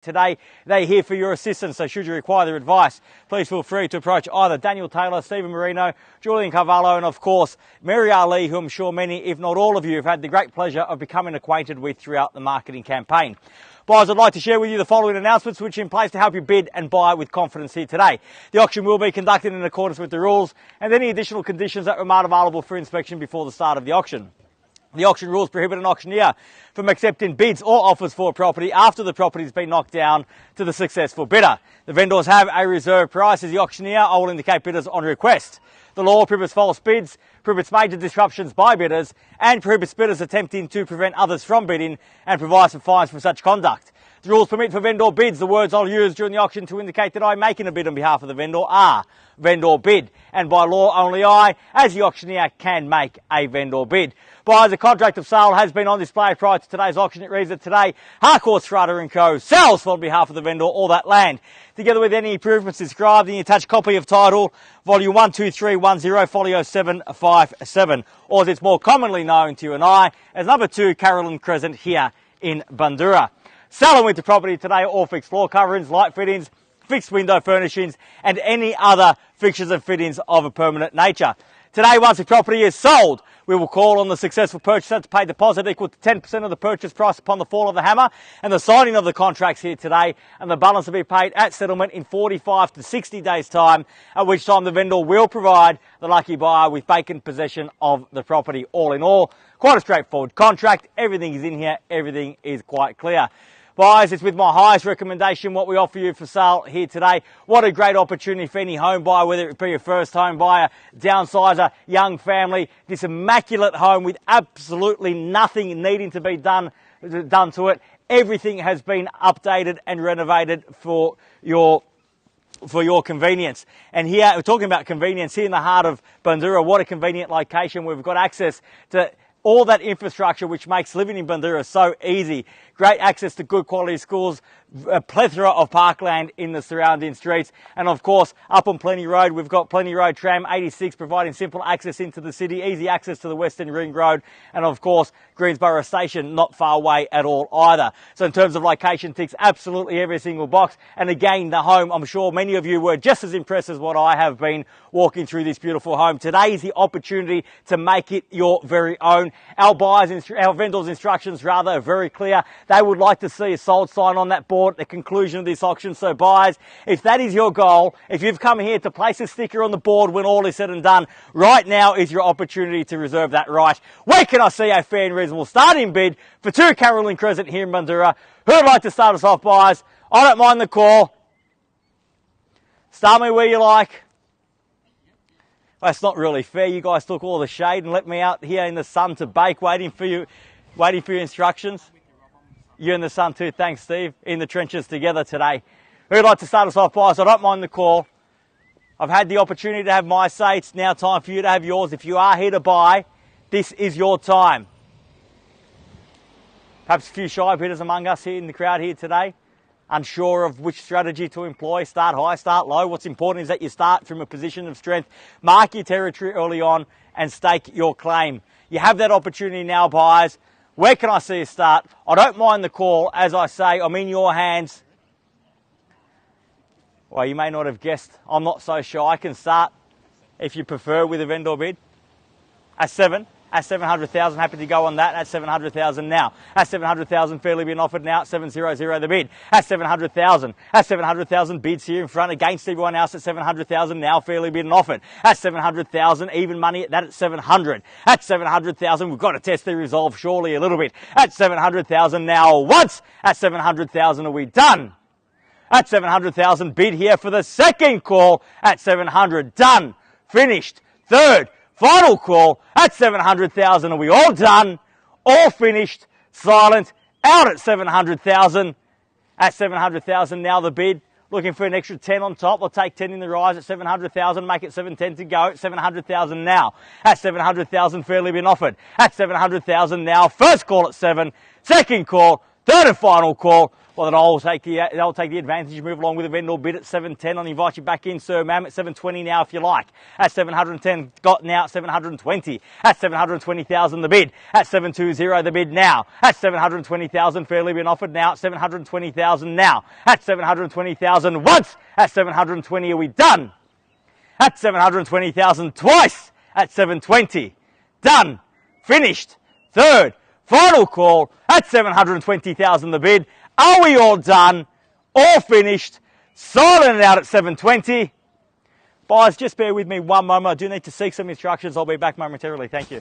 Today, they're here for your assistance, so should you require their advice, please feel free to approach either Daniel Taylor, Stephen Marino, Julian Carvalho, and of course, Mary Ali, who I'm sure many, if not all of you, have had the great pleasure of becoming acquainted with throughout the marketing campaign. Buyers, I'd like to share with you the following announcements which are in place to help you bid and buy with confidence here today. The auction will be conducted in accordance with the rules and any additional conditions that remain available for inspection before the start of the auction. The auction rules prohibit an auctioneer from accepting bids or offers for a property after the property has been knocked down to the successful bidder. The vendors have a reserve price. As the auctioneer, I will indicate bidders on request. The law prohibits false bids, prohibits major disruptions by bidders, and prohibits bidders attempting to prevent others from bidding, and provides for fines for such conduct. The rules permit for vendor bids. The words I'll use during the auction to indicate that I'm making a bid on behalf of the vendor are vendor bid, and by law only I, as the auctioneer, can make a vendor bid. Buyers, a contract of sale has been on display prior to today's auction. It reads that today, Harcourts, Rata & Co. sells on behalf of the vendor all that land, together with any improvements described in the attached copy of title, volume 12310, folio 757, or as it's more commonly known to you and I, as number 2 Carolyn Crescent here in BUNDOORA. Selling with the property today, all fixed floor coverings, light fittings, fixed window furnishings, and any other fixtures and fittings of a permanent nature. Today, once the property is sold, we will call on the successful purchaser to pay deposit equal to 10% of the purchase price upon the fall of the hammer and the signing of the contracts here today, and the balance will be paid at settlement in 45 to 60 days' time, at which time the vendor will provide the lucky buyer with vacant possession of the property. All in all, quite a straightforward contract. Everything is in here. Everything is quite clear. Buyers, it's with my highest recommendation what we offer you for sale here today. What a great opportunity for any home buyer, whether it be a first home buyer, downsizer, young family. This immaculate home with absolutely nothing needing to be done to it. Everything has been updated and renovated for your convenience. And here, we're talking about convenience here in the heart of Bundoora. What a convenient location. We've got access to all that infrastructure which makes living in Bundoora so easy. Great access to good quality schools, a plethora of parkland in the surrounding streets, and of course up on Plenty Road we've got Plenty Road Tram 86 providing simple access into the city, easy access to the Western Ring Road, and of course Greensborough Station not far away at all either. So in terms of location, ticks absolutely every single box. And again, the home, I'm sure many of you were just as impressed as what I have been walking through this beautiful home. Today is the opportunity to make it your very own. Our vendors' instructions rather are very clear. They would like to see a sold sign on that board at the conclusion of this auction. So buyers, if that is your goal, if you've come here to place a sticker on the board when all is said and done, right now is your opportunity to reserve that right. Where can I see a fair and reasonable starting bid for 2 Carolyn Crescent here in Bundoora? Who'd like to start us off, buyers? I don't mind the call. Start me where you like. That's not really fair. You guys took all the shade and let me out here in the sun to bake, waiting for your instructions. You and the sun too. Thanks, Steve. In the trenches together today. Who'd like to start us off, buyers? I don't mind the call. I've had the opportunity to have my say. It's now time for you to have yours. If you are here to buy, this is your time. Perhaps a few shy bidders among us here in the crowd here today, unsure of which strategy to employ, start high, start low. What's important is that you start from a position of strength, mark your territory early on and stake your claim. You have that opportunity now, buyers. Where can I see you start? I don't mind the call. As I say, I'm in your hands. Well, you may not have guessed. I'm not so shy. I can start, if you prefer, with a vendor bid. At 700,000, happy to go on that. At 700,000 now. At 700,000, fairly being offered now. At 700 the bid. At 700,000. At 700,000, bids here in front against everyone else. At 700,000 now, fairly being offered. At 700,000, even money at that at 700. At 700,000, we've got to test their resolve surely a little bit. At 700,000 now once. At 700,000, are we done? At 700,000, bid here for the second call. At 700, done. Finished. Third. Final call at 700,000. Are we all done? All finished? Silent? Out at 700,000. At 700,000 now the bid. Looking for an extra 10 on top. We'll take 10 in the rise at 700,000. Make it 710 to go at 700,000 now. At 700,000 fairly been offered. At 700,000 now. First call at 7. Second call. Third and final call. Well, then I'll take the advantage, move along with the vendor bid at 710. I'll invite you back in, sir, ma'am, at 720 now if you like. At 710, got now at 720. At 720,000 the bid. At 720 the bid now. At 720,000 fairly been offered now. At 720,000 now. At 720,000 once. At 720 are we done? At 720,000 twice. At 720. Done. Finished. Third. Final call. At 720,000 the bid. Are we all done? All finished? Silent and out at 720. Buyers, just bear with me one moment. I do need to seek some instructions. I'll be back momentarily. Thank you.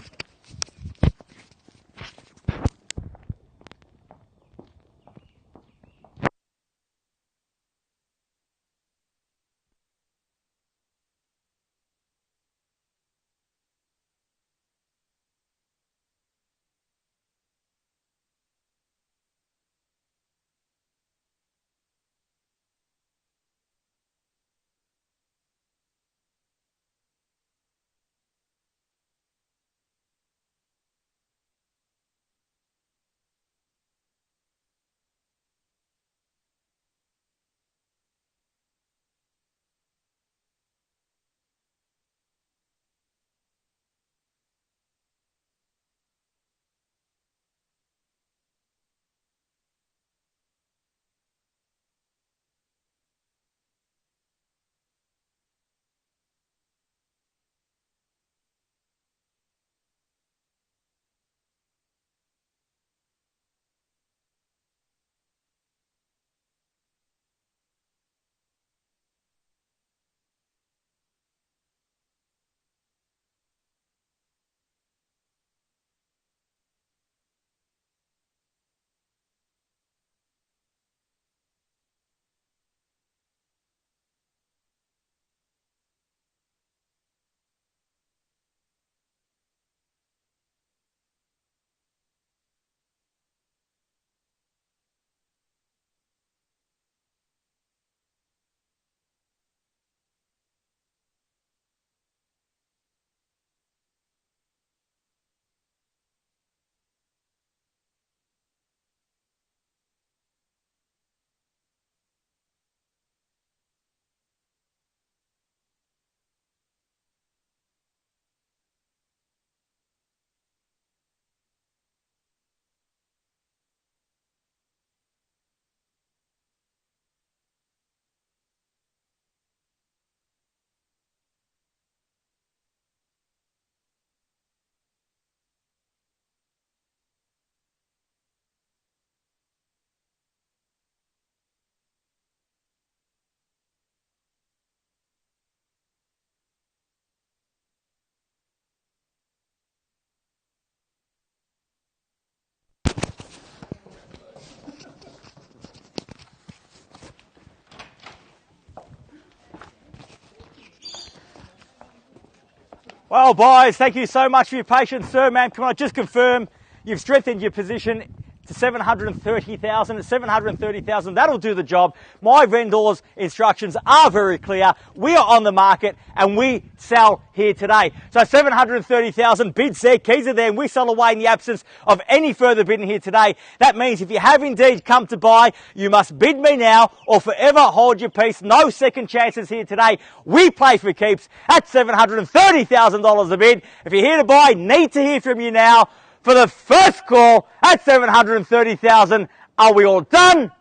Well, boys, thank you so much for your patience, sir, ma'am. Can I just confirm you've strengthened your position to 730,000. At 730,000, that'll do the job. My vendor's instructions are very clear. We are on the market and we sell here today. So 730,000 bids there, keys are there, and we sell away in the absence of any further bidding here today. That means if you have indeed come to buy, you must bid me now or forever hold your peace. No second chances here today. We play for keeps at $730,000 a bid. If you're here to buy, need to hear from you now. For the first call at 730,000, are we all done?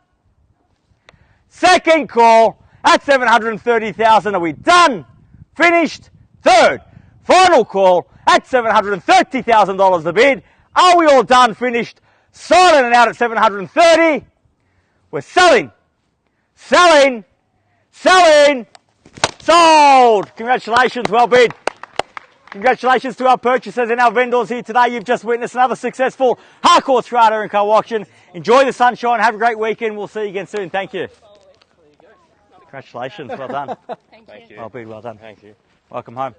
Second call at 730,000, are we done? Finished? Third, final call at $730,000 a bid. Are we all done? Finished? Silent and out at 730. We're selling, selling, selling, sold. Congratulations, well bid. Congratulations to our purchasers and our vendors here today. You've just witnessed another successful Harcourts, Rata and Co auction. Enjoy the sunshine. Have a great weekend. We'll see you again soon. Thank you. Congratulations. Well done. Thank you. Well bid. Well done. Thank you. Welcome home.